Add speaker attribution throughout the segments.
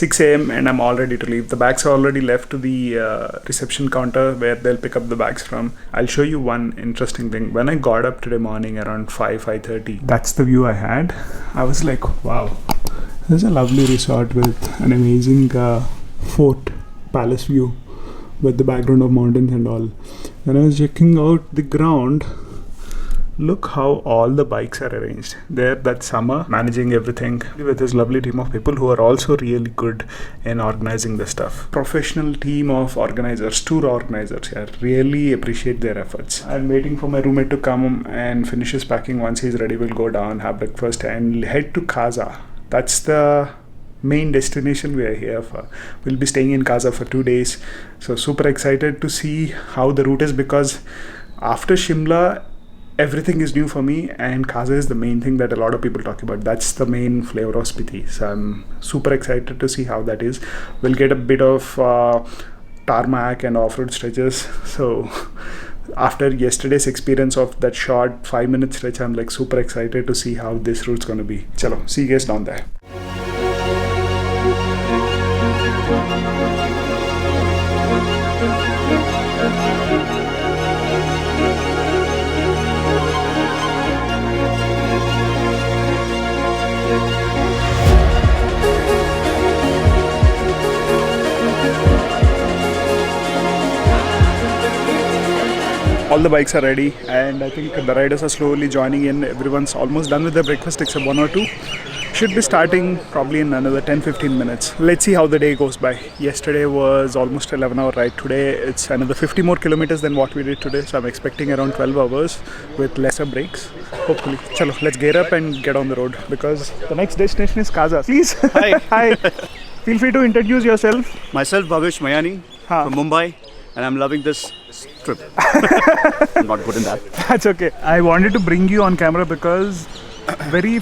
Speaker 1: 6 a.m. and I'm all ready to leave. The bags are already left to the reception counter where they'll pick up the bags from. I'll show you one interesting thing. When I got up today morning around 5:30, that's the view I had. I was like, wow, this is a lovely resort with an amazing fort, palace view with the background of mountains and all. When I was checking out the ground, look how all the bikes are arranged. There, that's Summer managing everything with his lovely team of people who are also really good in organizing the stuff. Professional team of organizers, tour organizers here. Really appreciate their efforts. I'm waiting for my roommate to come and finish his packing. Once he's ready, we'll go down, have breakfast and head to Kaza. That's the main destination we are here for. We'll be staying in Kaza for 2 days. So super excited to see how the route is, because after Shimla, everything is new for me, and Kaza is the main thing that a lot of people talk about. That's the main flavor of Spiti. So I'm super excited to see how that is. We'll get a bit of tarmac and off-road stretches. So after yesterday's experience of that short 5-minute stretch, I'm like super excited to see how this route's going to be. Chalo, see you guys down there. All the bikes are ready, and I think the riders are slowly joining in. Everyone's almost done with their breakfast except 1 or 2. Should be starting probably in another 10-15 minutes. Let's see how the day goes by. Yesterday was almost 11-hour ride. Today it's another 50 more kilometers than what we did today, so I'm expecting around 12 hours with lesser breaks, hopefully. Chalo, let's gear up and get on the road, because the next destination is Kaza. Please.
Speaker 2: Hi.
Speaker 1: Hi. Feel free to introduce yourself.
Speaker 2: Myself, Bhavesh Mayani from Mumbai, and I'm loving this trip. I'm not good in that.
Speaker 1: That's okay. I wanted to bring you on camera because very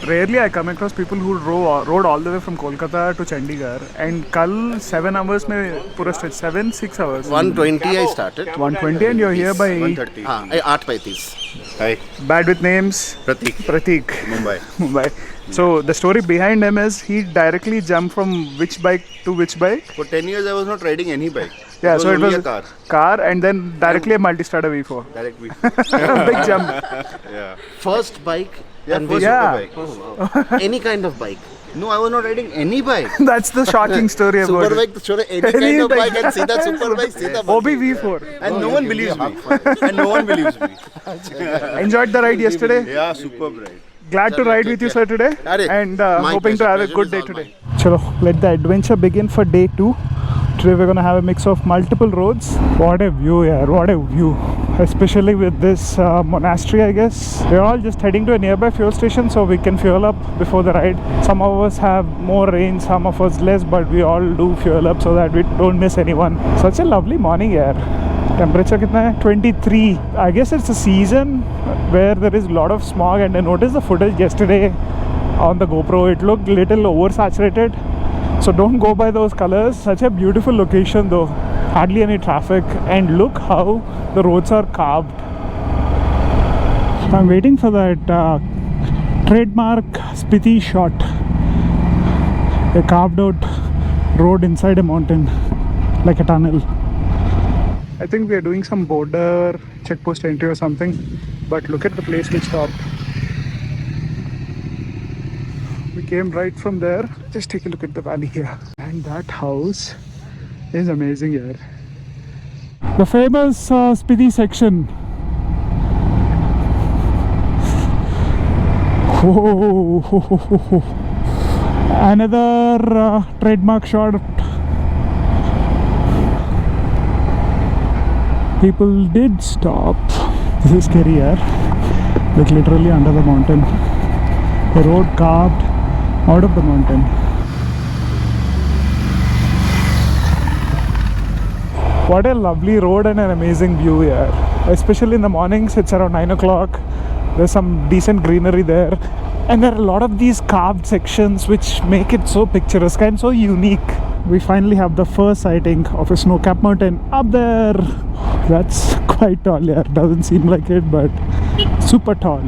Speaker 1: rarely I come across people who rode all the way from Kolkata to Chandigarh, and kal 7 hours mein pura stretch, 6 hours.
Speaker 3: 1:20 I started.
Speaker 1: 1:20 and you're here by
Speaker 3: 1:30. 8:35. Hi.
Speaker 1: Bad with names. Pratik. Mumbai. So the story behind him is he directly jumped from which bike to which bike?
Speaker 3: For 10 years I was not riding any bike.
Speaker 1: Yeah, so it was
Speaker 3: a
Speaker 1: car and then directly a multi-starter V4.
Speaker 3: Direct V4.
Speaker 1: Big jump.
Speaker 3: Yeah. First bike and
Speaker 1: Yeah.
Speaker 3: super bike. Oh. Any kind of bike. No, I was not riding any bike.
Speaker 1: That's the shocking story about
Speaker 3: super
Speaker 1: it.
Speaker 3: bike, sure, any kind of bike, and see that super bike, see the
Speaker 1: OB V4.
Speaker 3: And no one believes me. And no one believes me.
Speaker 1: Enjoyed the ride yesterday?
Speaker 3: Yeah, superb ride.
Speaker 1: Glad to ride with you, sir, today, and hoping to have a good day today. Chalo, let the adventure begin for day 2. Today we're gonna have a mix of multiple roads. What a view, yeah! What a view! Especially with this monastery, I guess. We're all just heading to a nearby fuel station so we can fuel up before the ride. Some of us have more range, some of us less, but we all do fuel up so that we don't miss anyone. Such a lovely morning, yeah. Temperature kitna hai? 23. I guess it's a season where there is a lot of smog, and I noticed the footage yesterday on the GoPro. It looked little oversaturated, so don't go by those colors. Such a beautiful location though, hardly any traffic, and look how the roads are carved. I'm waiting for that trademark Spiti shot, a carved out road inside a mountain like a tunnel. I think we are doing some border checkpost entry or something, but look at the place we stopped. We came right from there. Just take a look at the valley here, and that house is amazing here. The famous Spiti section. Whoa. Another trademark shot. People did stop. This is scary here, like literally under the mountain. The road carved out of the mountain. What a lovely road and an amazing view here. Especially in the mornings, it's around 9 o'clock. There's some decent greenery there. And there are a lot of these carved sections which make it so picturesque and so unique. We finally have the first sighting of a snow-capped mountain up there. That's quite tall here. Doesn't seem like it, but super tall.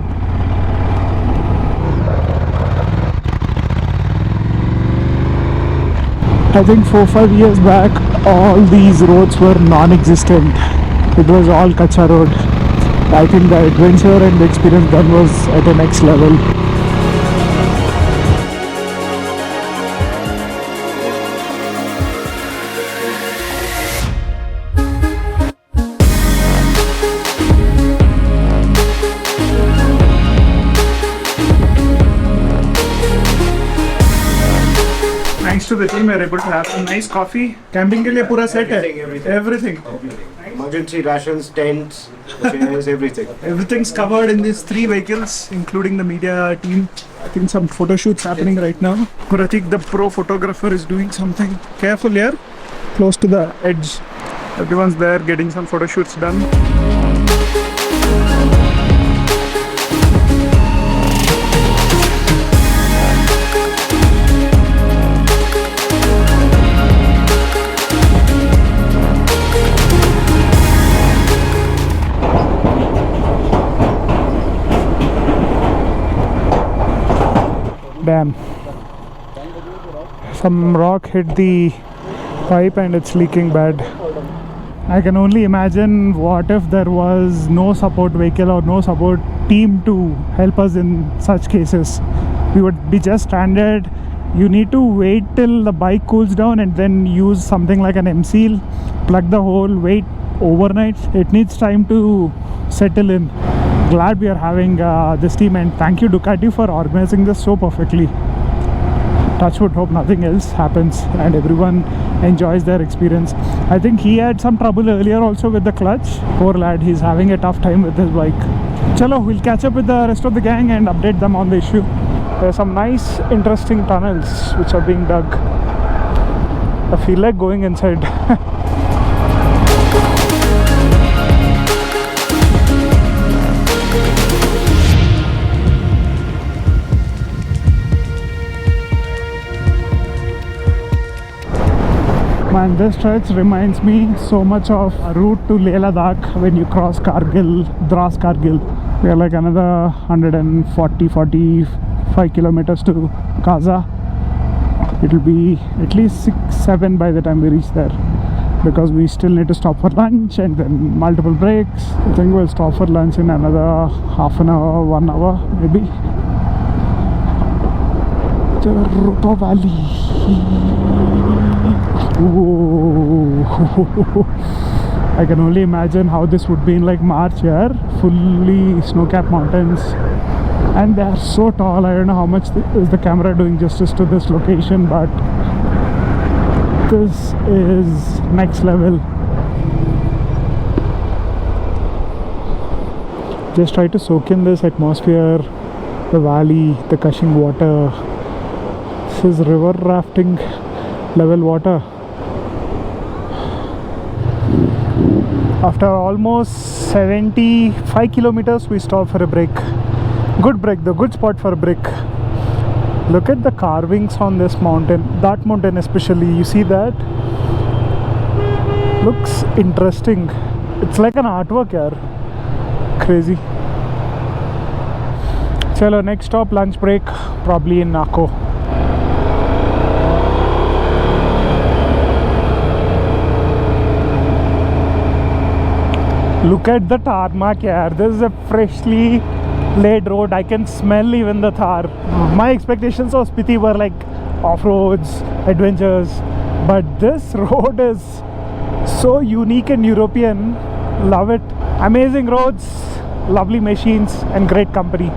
Speaker 1: I think 4-5 years back, all these roads were non-existent. It was all Kacha road. I think the adventure and the experience then was at the next level. Thanks to the team, we are able to have some nice coffee. Camping के लिए पूरा set है. Everything.
Speaker 3: Emergency rations, tents, chairs, everything.
Speaker 1: Everything's covered in these 3 vehicles, including the media team. I think some photo shoots happening right now. Pratik, the pro photographer, is doing something. Careful here, close to the edge. Everyone's there getting some photo shoots done. Damn. Some rock hit the pipe and it's leaking bad. I can only imagine what if there was no support vehicle or no support team to help us in such cases. We would be just stranded. You need to wait till the bike cools down and then use something like an M-seal, plug the hole, wait overnight. It needs time to settle in. Glad we are having this team, and thank you Ducati for organizing this so perfectly. Touchwood, hope nothing else happens and everyone enjoys their experience. I think he had some trouble earlier also with the clutch. Poor lad, he's having a tough time with his bike. Chalo, we'll catch up with the rest of the gang and update them on the issue. There are some nice interesting tunnels which are being dug. I feel like going inside. Man, this stretch reminds me so much of a route to Leh Ladakh when you cross Kargil, Dras Kargil. We are like another 140-45 kilometers to Kaza. It will be at least 6-7 by the time we reach there, because we still need to stop for lunch and then multiple breaks. I think we'll stop for lunch in another half an hour, 1 hour maybe. The Rupa Valley. Whoa. I can only imagine how this would be in like March here. Fully snow-capped mountains, and they are so tall. I don't know how much is the camera doing justice to this location, but this is next level. Just try to soak in this atmosphere, the valley, the gushing water. This is river rafting level water. After almost 75 kilometers, we stop for a break. Good break, the good spot for a break. Look at the carvings on this mountain, that mountain especially. You see that? Looks interesting. It's like an artwork here. Crazy. Chalo, next stop, lunch break, probably in Naco. Look at the tarmac here. This is a freshly laid road. I can smell even the tar. My expectations of SPITI were like off-roads, adventures, but this road is so unique and European. Love it. Amazing roads, lovely machines, and great company.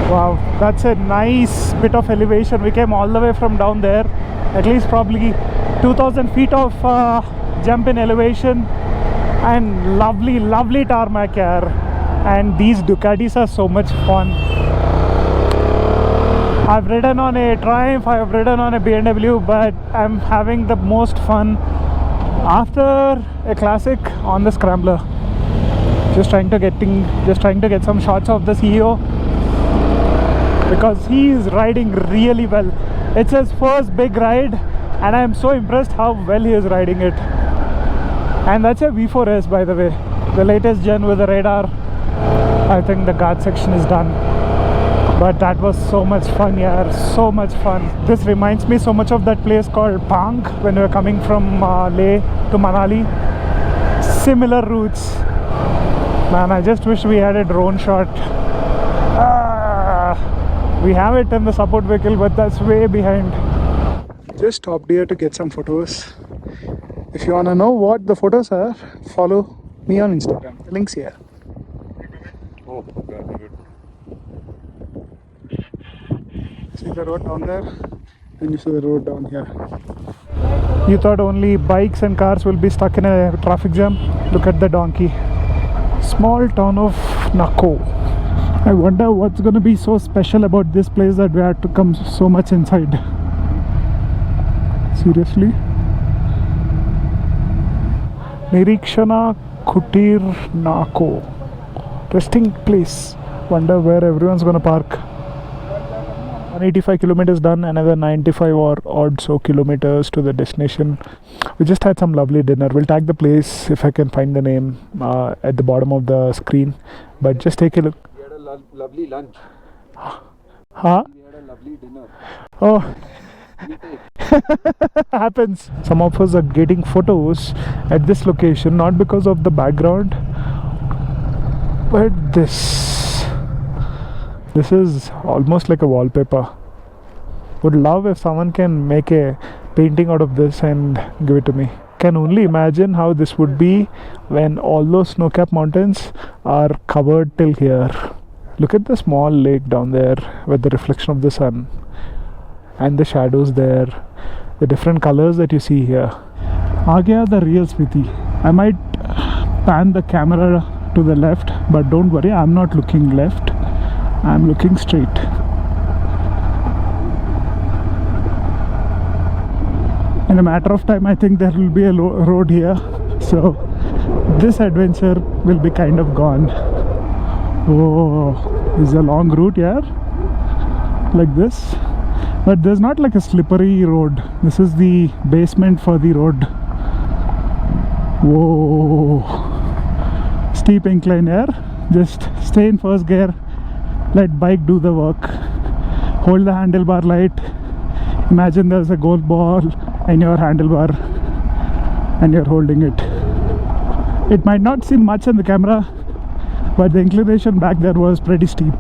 Speaker 1: Wow, that's a nice bit of elevation. We came all the way from down there, at least probably 2000 feet of jump in elevation, and lovely tarmac here. And these Ducatis are so much fun. I've ridden on a Triumph, I've ridden on a BMW, but I'm having the most fun after a classic on the Scrambler. Just trying to get some shots of the CEO, because he is riding really well. It's his first big ride, and I am so impressed how well he is riding it. And that's a V4S, by the way, the latest gen with the radar. I think the guard section is done. But that was so much fun, yeah, so much fun. This reminds me so much of that place called Pang when we were coming from Leh to Manali. Similar routes. Man, I just wish we had a drone shot. We have it in the support vehicle, but that's way behind. Just stopped here to get some photos. If you wanna know what the photos are, follow me on Instagram. The link's here.
Speaker 2: Oh, very good.
Speaker 1: See the road down there, and you see the road down here. You thought only bikes and cars will be stuck in a traffic jam? Look at the donkey. Small town of Naco. I wonder what's going to be so special about this place that we had to come so much inside. Seriously? Nirikshana Kutir Naco. Resting place. Wonder where everyone's going to park. 185 kilometers done, another 95 or odd so kilometers to the destination. We just had some lovely dinner. We'll tag the place if I can find the name at the bottom of the screen. But just take a look.
Speaker 2: We had a lovely lunch.
Speaker 1: Huh?
Speaker 2: We had a lovely dinner.
Speaker 1: Oh. Happens. Some of us are getting photos at this location not because of the background, but this is almost like a wallpaper. Would love if someone can make a painting out of this and give it to me. Can only imagine how this would be when all those snow-capped mountains are covered till here. Look at the small lake down there with the reflection of the sun and the shadows there, the different colors that you see here. Aa gaya the real Spiti. I might pan the camera to the left, but don't worry, I'm not looking left, I'm looking straight. In a matter of time, I think there will be a road here, so this adventure will be kind of gone. Oh, this is a long route here, like this, but there's not like a slippery road. This is the basement for the road. Whoa, steep incline here. Just stay in first gear, let bike do the work, hold the handlebar light. Imagine there's a golf ball in your handlebar and you're holding it. It might not seem much in the camera, but the inclination back there was pretty steep.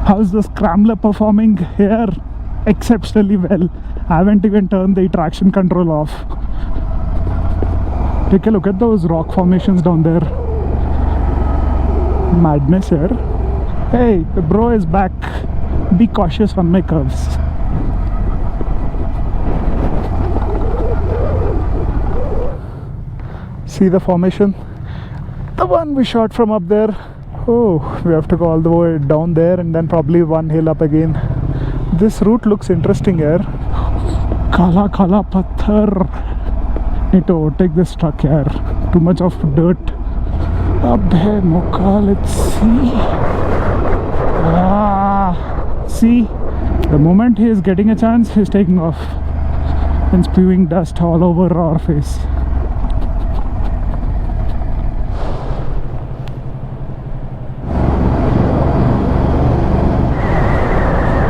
Speaker 1: How's the scrambler performing here? Exceptionally well. I haven't even turned the traction control off. Take a look at those rock formations down there. Madness here. Hey, the bro is back. Be cautious on my curves. See the formation? The one we shot from up there. Oh, we have to go all the way down there and then probably one hill up again. This route looks interesting here. Kala Kala Pathar. Need to overtake this truck here. Too much of dirt. Abhe Moka, let's see. See, the moment he is getting a chance, he's taking off and spewing dust all over our face.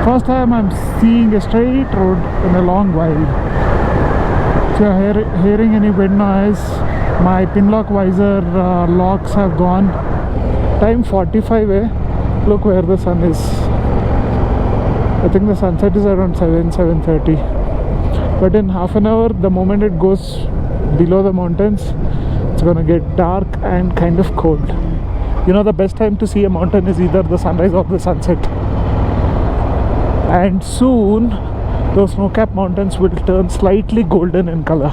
Speaker 1: First time I'm seeing a straight road in a long while. If you're hearing any wind noise, my pinlock visor locks have gone. Time 45 eh? Look where the sun is. I think the sunset is around 7:30. But in half an hour, the moment it goes below the mountains, it's gonna get dark and kind of cold. You know, the best time to see a mountain is either the sunrise or the sunset. And soon those snow-capped mountains will turn slightly golden in color.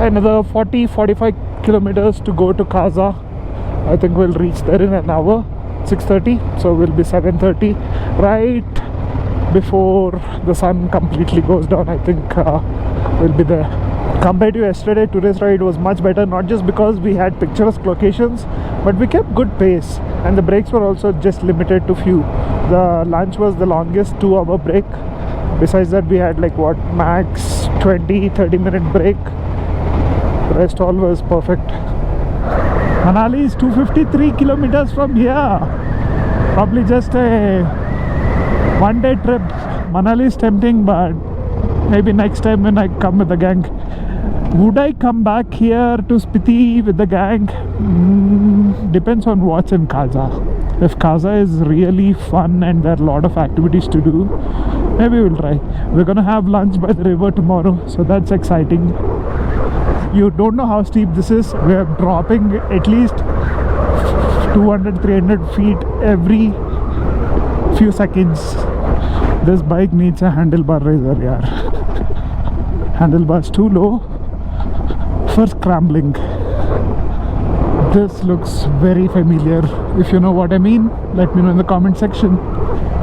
Speaker 1: Another 40-45 kilometers to go to Kaza. I think we'll reach there in an hour, 6:30, so we'll be 7:30 right before the sun completely goes down. I think we'll be there. Compared to yesterday, today's ride was much better, not just because we had picturesque locations, but we kept good pace and the breaks were also just limited to few. The lunch was the longest 2-hour break. Besides that, we had like what, max 20-30 minute break. The rest all was perfect. Manali is 253 kilometers from here. Probably just a one-day trip. Manali is tempting, but maybe next time when I come with the gang. Would I come back here to Spiti with the gang? Depends on what's in Kaza. If Kaza is really fun and there are a lot of activities to do, maybe we'll try. We're gonna have lunch by the river tomorrow, so that's exciting. You don't know how steep this is. We're dropping at least 200-300 feet every few seconds. This bike needs a handlebar raiser, yaar. Handlebar's too low for scrambling. This looks very familiar. If you know what I mean, let me know in the comment section.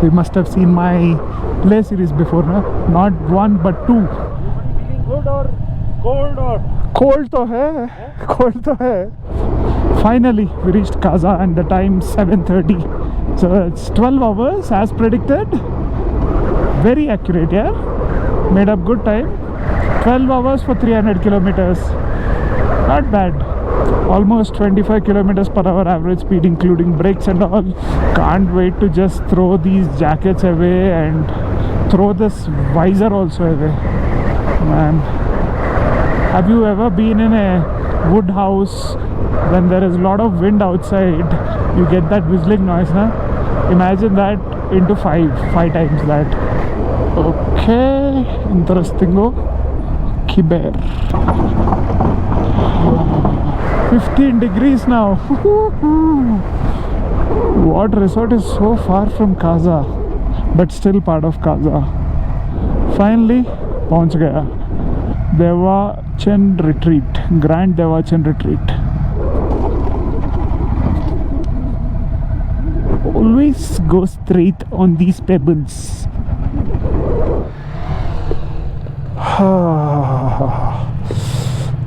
Speaker 1: You must have seen my Leh series before, no? Not one but two.
Speaker 4: Feeling good or cold or?
Speaker 1: Cold to hai. Cold to hai. Finally, we reached Kaza and the time 7:30. So it's 12 hours as predicted. Very accurate, yeah? Made up good time. 12 hours for 300 kilometers. Not bad. Almost 25 kilometers per hour average speed, including brakes and all. Can't wait to just throw these jackets away and throw this visor also away. Man, have you ever been in a wood house when there is a lot of wind outside? You get that whistling noise, huh? Imagine that into five times that. Okay, interesting. 15 degrees now. What resort is so far from Kaza, but still part of Kaza. Finally, पहुंच गया. Devachan Retreat, Grand Devachan Retreat. Always go straight on these pebbles.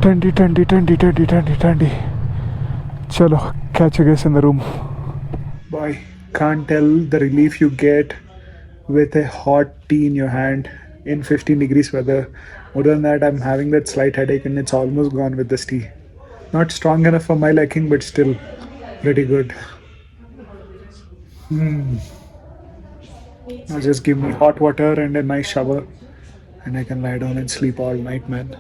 Speaker 1: 20. Chalo, catch you guys in the room. Boy, can't tell the relief you get with a hot tea in your hand in 15 degrees weather. More than that, I'm having that slight headache and it's almost gone with this tea. Not strong enough for my liking, but still pretty good. Now just give me hot water and a nice shower and I can lie down and sleep all night, man.